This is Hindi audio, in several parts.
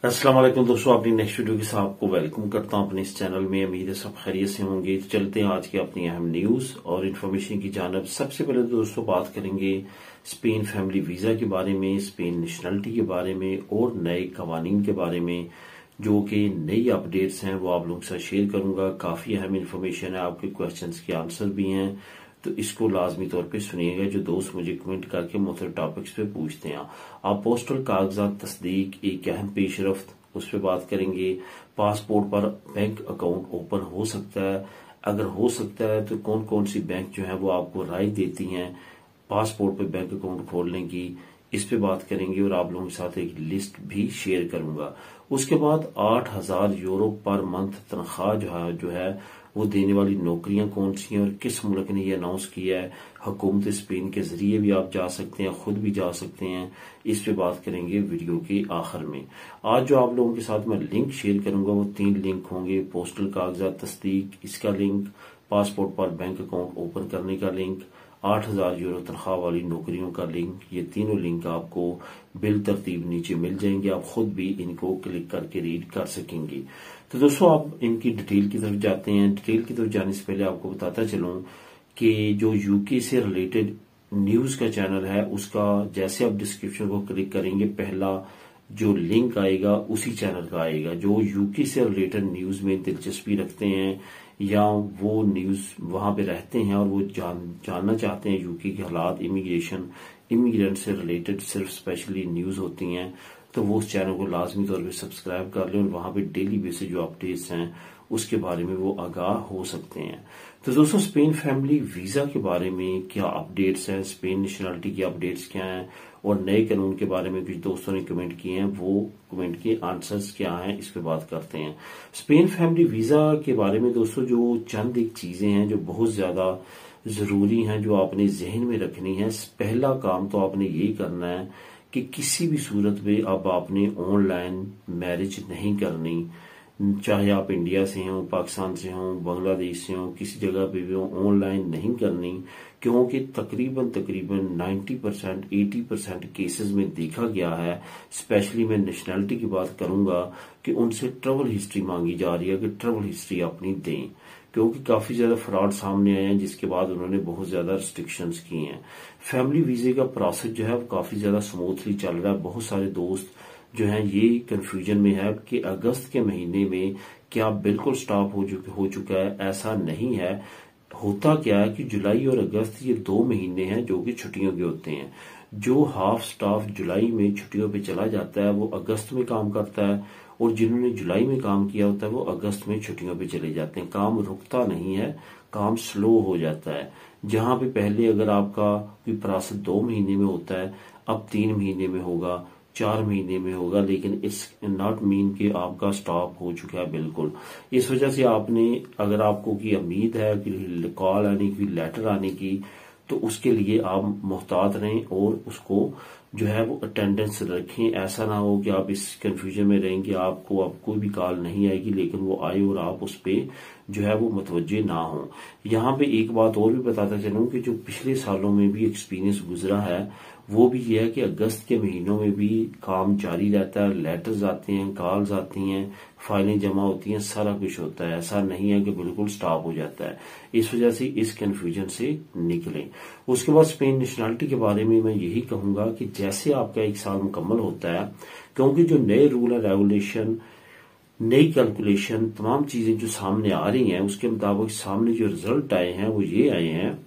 अस्सलाम वालेकुम दोस्तों, अपनी नेक्स्ट वीडियो के साथ आपको वेलकम करता हूं अपने इस चैनल में। उम्मीद है सब खैरियत से होंगे। तो चलते हैं आज की अपनी अहम न्यूज और इन्फॉर्मेशन की जानब। सबसे पहले दोस्तों बात करेंगे स्पेन फैमिली वीजा के बारे में, स्पेन नेशनलिटी के बारे में और नए कवानीन के बारे में, जो कि नई अपडेट्स हैं वो आप लोगों के साथ शेयर करूंगा। काफी अहम इन्फॉर्मेशन है, आपके क्वेश्चंस के आंसर भी हैं, तो इसको लाजमी तौर पे सुनिएगा। जो दोस्त मुझे कमेंट करके मुख्तलिफ टॉपिक्स पे पूछते हैं, आप पोस्टल कागजात तस्दीक एक अहम पेशरफ्त उस पर बात करेंगे। पासपोर्ट पर बैंक अकाउंट ओपन हो सकता है, अगर हो सकता है तो कौन कौन सी बैंक जो है वो आपको राय देती हैं पासपोर्ट पे बैंक अकाउंट खोलने की, इस पे बात करेंगे और आप लोगों के साथ एक लिस्ट भी शेयर करूंगा। उसके बाद 8,000 यूरो पर मंथ तनख्वाह जो है वो देने वाली नौकरियां कौन सी हैं और किस मुल्क ने ये अनाउंस किया है। हुकूमत स्पेन के जरिए भी आप जा सकते हैं, खुद भी जा सकते हैं। इस पे बात करेंगे वीडियो के आखिर में। आज जो आप लोगों के साथ मैं लिंक शेयर करूंगा वो 3 लिंक होंगे। पोस्टल कागजात तस्दीक इसका लिंक, पासपोर्ट पर बैंक अकाउंट ओपन करने का लिंक, 8,000 यूरो तनख्वाह वाली नौकरियों का लिंक। ये तीनों लिंक आपको बिल तरतीब नीचे मिल जाएंगे, आप खुद भी इनको क्लिक करके रीड कर सकेंगे। तो दोस्तों आप इनकी डिटेल की तरफ जाते हैं। डिटेल की तरफ जाने से पहले आपको बताता चलूं कि जो यूके से रिलेटेड न्यूज का चैनल है उसका जैसे आप डिस्क्रिप्शन को क्लिक करेंगे पहला जो लिंक आएगा उसी चैनल का आएगा। जो यूके से रिलेटेड न्यूज में दिलचस्पी रखते हैं या वो न्यूज वहां पे रहते हैं और वो जानना चाहते हैं यूके के हालात, इमिग्रेशन, इमिग्रेंट से रिलेटेड सिर्फ स्पेशली न्यूज होती हैं, तो वो उस चैनल को लाजमी तौर पे सब्सक्राइब कर लें और वहां पे डेली बेसिस जो अपडेट्स हैं उसके बारे में वो आगाह हो सकते हैं। तो दोस्तों स्पेन फैमिली वीजा के बारे में क्या अपडेट्स हैं, स्पेन नेशनलिटी की अपडेट्स क्या हैं और नए कानून के बारे में कुछ दोस्तों ने कमेंट किए हैं, वो कमेंट के आंसर्स क्या हैं इस पे बात करते हैं। स्पेन फैमिली वीजा के बारे में दोस्तों जो चंद एक चीजें हैं जो बहुत ज्यादा जरूरी हैं, जो आपने जहन में रखनी है। पहला काम तो आपने यही करना है कि किसी भी सूरत में अब आपने ऑनलाइन मैरिज नहीं करनी, चाहे आप इंडिया से हों, पाकिस्तान से हों, बांग्लादेश से हों, किसी जगह पे भी हों, ऑनलाइन नहीं करनी। क्योंकि तकरीबन 90% 80% केसेस में देखा गया है, स्पेशली मैं नेशनलिटी की बात करूंगा, कि उनसे ट्रैवल हिस्ट्री मांगी जा रही है कि ट्रैवल हिस्ट्री अपनी दें, क्योंकि काफी ज्यादा फ्रॉड सामने आए हैं जिसके बाद उन्होंने बहुत ज्यादा रिस्ट्रिक्शंस की हैं। फैमिली वीजे का प्रोसेस जो है वो काफी ज्यादा स्मूथली चल रहा है। बहुत सारे दोस्त जो हैं ये कंफ्यूजन में है कि अगस्त के महीने में क्या बिल्कुल स्टॉप हो चुका है। ऐसा नहीं है। होता क्या है कि जुलाई और अगस्त ये 2 महीने हैं जो कि छुट्टियों के होते हैं। जो हाफ स्टाफ जुलाई में छुट्टियों पे चला जाता है वो अगस्त में काम करता है, और जिन्होंने जुलाई में काम किया होता है वो अगस्त में छुट्टियों पे चले जाते हैं। काम रुकता नहीं है, काम स्लो हो जाता है। जहां पे पहले अगर आपका कोई प्रोसेस 2 महीने में होता है, अब 3 महीने में होगा, 4 महीने में होगा, लेकिन इस नॉट मीन कि आपका स्टॉप हो चुका है बिल्कुल। इस वजह से आपने, अगर आपको की उम्मीद है कि कॉल आने की, लेटर आने की, तो उसके लिए आप मुहतात रहें और उसको जो है वो अटेंडेंस रखें। ऐसा ना हो कि आप इस कंफ्यूजन में रहें कि आपको अब कोई भी कॉल नहीं आएगी लेकिन वो आए और आप उस पे जो है वो मुतवज्जे ना हो। यहाँ पे एक बात और भी बताता चलूं कि जो पिछले सालों में भी एक्सपीरियंस गुजरा है वो भी ये है कि अगस्त के महीनों में भी काम जारी रहता है। लेटर्स आते हैं, कॉल्स आती हैं, फाइलें जमा होती हैं, सारा कुछ होता है। ऐसा नहीं है कि बिल्कुल स्टॉप हो जाता है। इस वजह से इस कंफ्यूजन से निकलें। उसके बाद स्पेन नेशनलिटी के बारे में मैं यही कहूंगा कि जैसे आपका 1 साल मुकम्मल होता है, क्योंकि जो नए रूल एंड रेगुलेशन, नई कैलकुलेशन, तमाम चीजें जो सामने आ रही हैं उसके मुताबिक सामने जो रिजल्ट आए हैं वो ये आए हैं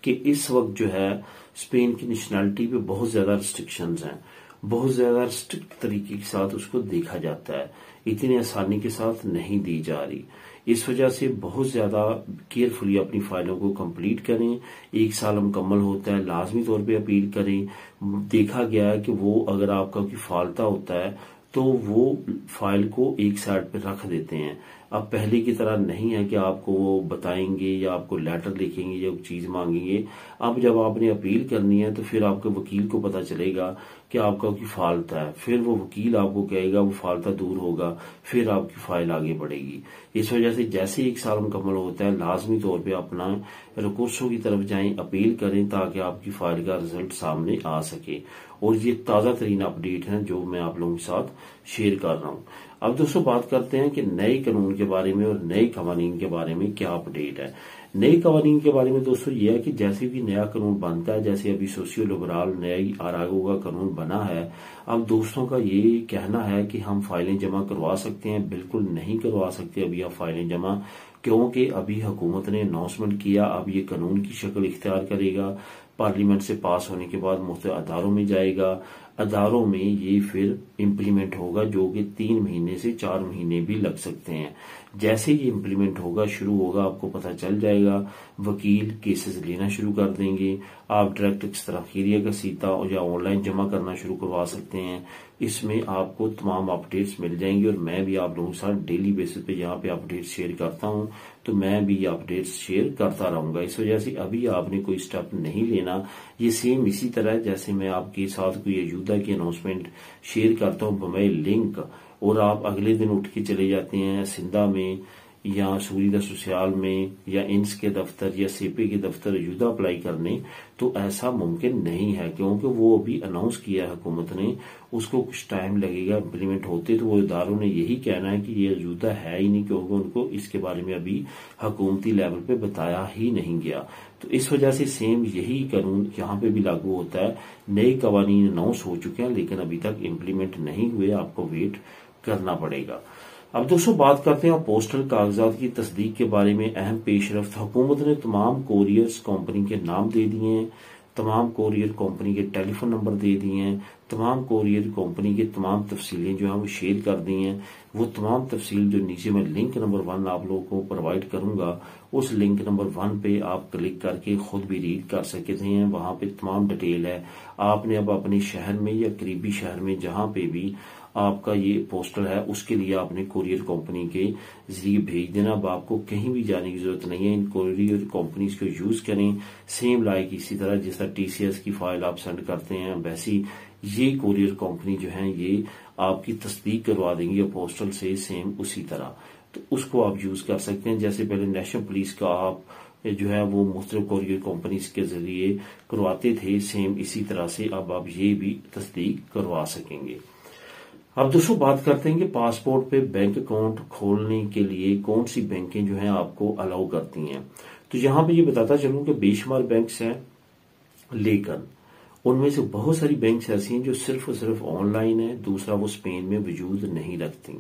कि इस वक्त जो है स्पेन की नेशनलिटी पे बहुत ज्यादा रिस्ट्रिक्शंस हैं, बहुत ज्यादा स्ट्रिक्ट तरीके के साथ उसको देखा जाता है, इतनी आसानी के साथ नहीं दी जा रही। इस वजह से बहुत ज्यादा केयरफुली अपनी फाइलों को कंप्लीट करें। 1 साल मुकम्मल होता है, लाजमी तौर पे अपील करें। देखा गया है कि वो अगर आपका कोई फाल्ता होता है तो वो फाइल को एक साइड पे रख देते हैं। अब पहले की तरह नहीं है कि आपको वो बताएंगे या आपको लेटर लिखेंगे या चीज मांगेंगे। अब जब आपने अपील करनी है तो फिर आपके वकील को पता चलेगा कि आपका कोई फाल्ट है, फिर वो वकील आपको कहेगा, वो फाल्टा दूर होगा, फिर आपकी फाइल आगे बढ़ेगी। इस वजह से जैसे 1 साल मुकम्मल होता है लाजमी तौर पे अपना रिकोर्सों की तरफ जाएं, अपील करें ताकि आपकी फाइल का रिजल्ट सामने आ सके। और ये ताज़ा तरीन अपडेट है जो मैं आप लोगों के साथ शेयर कर रहा हूँ। अब दोस्तों बात करते हैं कि नए कानून के बारे में और नए कवानीन के बारे में क्या अपडेट है। नए कवानीन के बारे में दोस्तों ये है कि जैसे भी नया कानून बनता है, जैसे अभी सोशियो लिबरल नई आरागो का कानून बना है, अब दोस्तों का ये कहना है कि हम फाइलें जमा करवा सकते हैं। बिल्कुल नहीं करवा सकते अभी आप फाइलें जमा, क्योंकि अभी हुकूमत ने अनाउंसमेंट किया अब ये कानून की शक्ल इख्तियार करेगा। पार्लियामेंट से पास होने के बाद मुख्तलिफ अदारों में जाएगा, अदारों में ये फिर इम्प्लीमेंट होगा, जो कि 3 महीने से 4 महीने भी लग सकते हैं। जैसे ये इम्प्लीमेंट होगा, शुरू होगा, आपको पता चल जाएगा, वकील केसेस लेना शुरू कर देंगे। आप डायरेक्ट इस्तराखीरिया का सीता या ऑनलाइन जमा करना शुरू करवा सकते हैं। इसमें आपको तमाम अपडेट्स मिल जाएंगी और मैं भी आप लोगों के साथ डेली बेसिस पे यहाँ पे अपडेट शेयर करता हूँ, तो मैं भी ये अपडेट्स शेयर करता रहूंगा। इस वजह से अभी आपने कोई स्टेप नहीं लेना। ये सेम इसी तरह जैसे मैं आपके साथ कोई अयूदा की अनाउंसमेंट शेयर करता हूँ बम्बई लिंक, और आप अगले दिन उठ के चले जाते हैं सिंधा में या सूरीदा सोशल में या इंस के दफ्तर या सीपी के दफ्तर अयूदा अप्लाई करने, तो ऐसा मुमकिन नहीं है, क्योंकि वो अभी अनाउंस किया है हुकूमत ने, उसको कुछ टाइम लगेगा इम्प्लीमेंट होते। तो वो इदारों ने यही कहना है कि ये अयूदा है ही नहीं, क्योंकि उनको इसके बारे में अभी हुकूमती लेवल पे बताया ही नहीं गया। तो इस वजह से सेम यही कानून यहाँ पे भी लागू होता है। नए कवानीन अनाउंस हो चुके हैं लेकिन अभी तक इम्प्लीमेंट नहीं हुए, आपको वेट करना पड़ेगा। अब दोस्तों बात करते हैं पोस्टल कागजात की तस्दीक के बारे में। अहम पेशरफ्त, हुकूमत ने तमाम कोरियर्स कंपनी के नाम दे दिए हैं, तमाम कोरियर कंपनी के टेलीफोन नंबर दे दिए हैं, तमाम कोरियर कंपनी की तमाम तफसीलें जो है वो शेयर कर दी हैं। वो तमाम तफसील जो नीचे मैं लिंक नंबर 1 आप लोगों को प्रोवाइड करूंगा, उस लिंक नंबर 1 पे आप क्लिक करके खुद भी रीड कर सकते हैं। वहां पे तमाम डिटेल है। आपने अब अपने शहर में या करीबी शहर में जहां पे भी आपका ये पोस्टल है, उसके लिए आपने कोरियर कंपनी के जरिए भेज देना। अब आपको कहीं भी जाने की जरूरत नहीं है। इन कोरियर कंपनीज को यूज करें। सेम लाइक इसी तरह जिस तरह टीसीएस की फाइल आप सेंड करते हैं, वैसी ये कोरियर कंपनी जो है ये आपकी तस्दीक करवा देंगी पोस्टल से, सेम उसी तरह। तो उसको आप यूज कर सकते हैं। जैसे पहले नेशनल पुलिस का आप जो है वो मुख्तलिफ कोरियर कंपनीज के जरिए करवाते थे, सेम इसी तरह से अब आप ये भी तस्दीक करवा सकेंगे। अब दोस्तों बात करते हैं कि पासपोर्ट पे बैंक अकाउंट खोलने के लिए कौन सी बैंकें जो हैं आपको अलाउ करती हैं। तो यहाँ पे ये बताता चलूं कि बेशुमार बैंक्स हैं, लेकिन उनमें से बहुत सारी बैंक्स ऐसी हैं जो सिर्फ और सिर्फ ऑनलाइन है। दूसरा, वो स्पेन में वजूद नहीं रखती।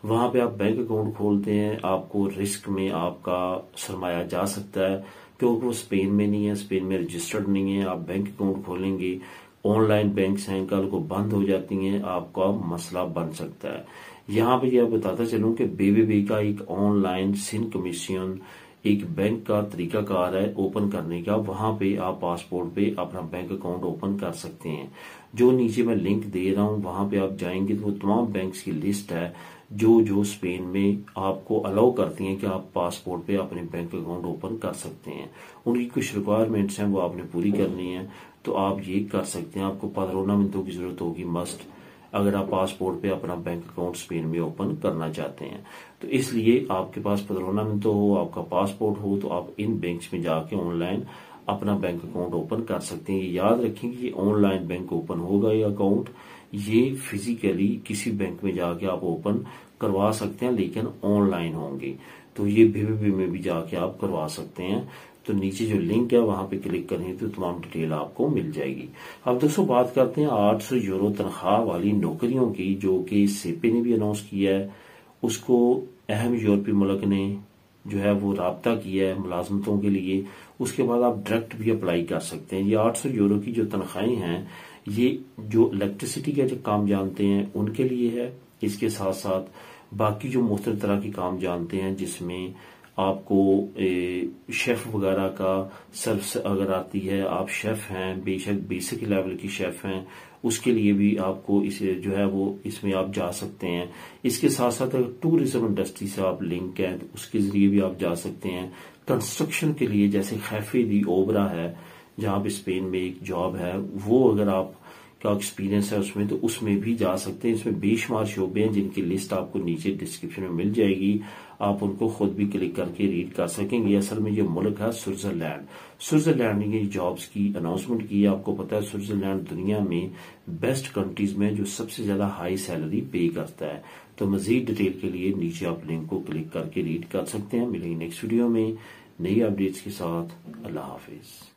वहां पे आप बैंक अकाउंट खोलते हैं, आपको रिस्क में आपका सरमाया जा सकता है, क्योंकि वो स्पेन में नहीं है, स्पेन में रजिस्टर्ड नहीं है। आप बैंक अकाउंट खोलेंगे, ऑनलाइन बैंक्स हैं, कल को बंद हो जाती हैं, आपका मसला बन सकता है। यहाँ पे यह बताता चलूं कि बीबीबी का एक ऑनलाइन सिन कमीशन एक बैंक का तरीकाकार है ओपन करने का। वहां पे आप पासपोर्ट पे अपना बैंक अकाउंट ओपन कर सकते हैं। जो नीचे मैं लिंक दे रहा हूं वहां पे आप जाएंगे तो वो तमाम बैंक्स की लिस्ट है जो स्पेन में आपको अलाउ करती हैं कि आप पासपोर्ट पे अपने बैंक अकाउंट ओपन कर सकते हैं। उनकी कुछ रिक्वायरमेंट्स हैं, वो आपने पूरी करनी है, तो आप ये कर सकते हैं। आपको 15 मिनटों की जरूरत होगी मस्ट, अगर आप पासपोर्ट पे अपना बैंक अकाउंट स्पेन में ओपन करना चाहते हैं। तो इसलिए आपके पास 15 मिनट हो, आपका पासपोर्ट हो, तो आप इन बैंक्स में जाके ऑनलाइन अपना बैंक अकाउंट ओपन कर सकते हैं। याद रखें कि ऑनलाइन बैंक ओपन होगा ये अकाउंट, ये फिजिकली किसी बैंक में जाके आप ओपन करवा सकते हैं, लेकिन ऑनलाइन होंगे। तो ये बीबीबी में भी जाके आप करवा सकते हैं। तो नीचे जो लिंक है वहां पे क्लिक करेंगे तो तमाम डिटेल आपको मिल जाएगी। अब दोस्तों बात करते हैं 800 यूरो तनख्वाह वाली नौकरियों की, जो कि सेपे ने भी अनाउंस किया है। उसको अहम यूरोपीय मुल्क ने जो है वो राब्ता किया है मुलाजमतों के लिए। उसके बाद आप डायरेक्ट भी अप्लाई कर सकते हैं। ये 800 यूरो की जो तनख्वाहें हैं, ये जो इलेक्ट्रिसिटी के जो काम जानते हैं उनके लिए है। इसके साथ साथ बाकी जो मुख्तलिफ तरह के काम जानते हैं, जिसमें आपको शेफ वगैरह का सर्विस अगर आती है, आप शेफ हैं, बेशक बेसिक लेवल की शेफ हैं, उसके लिए भी आपको इसे जो है वो इसमें आप जा सकते हैं। इसके साथ साथ अगर टूरिज्म इंडस्ट्री से आप लिंक हैं तो उसके जरिए भी आप जा सकते हैं। कंस्ट्रक्शन के लिए जैसे खैफे दी ओबरा है जहां पे स्पेन में एक जॉब है, वो अगर आप का एक्सपीरियंस है उसमें तो उसमें भी जा सकते हैं। इसमें बेशुमार शोबे हैं जिनकी लिस्ट आपको नीचे डिस्क्रिप्शन में मिल जाएगी, आप उनको खुद भी क्लिक करके रीड कर सकेंगे। असल में ये मुल्क है स्विट्जरलैंड। स्विट्जरलैंड ने ये जॉब्स की अनाउंसमेंट की है। आपको पता है स्विट्जरलैंड दुनिया में बेस्ट कंट्रीज में जो सबसे ज्यादा हाई सैलरी पे करता है। तो मजीद डिटेल के लिए नीचे आप लिंक को क्लिक करके रीड कर सकते हैं। मिलेंगे नेक्स्ट वीडियो में नई अपडेट्स के साथ। अल्लाह हाफिज।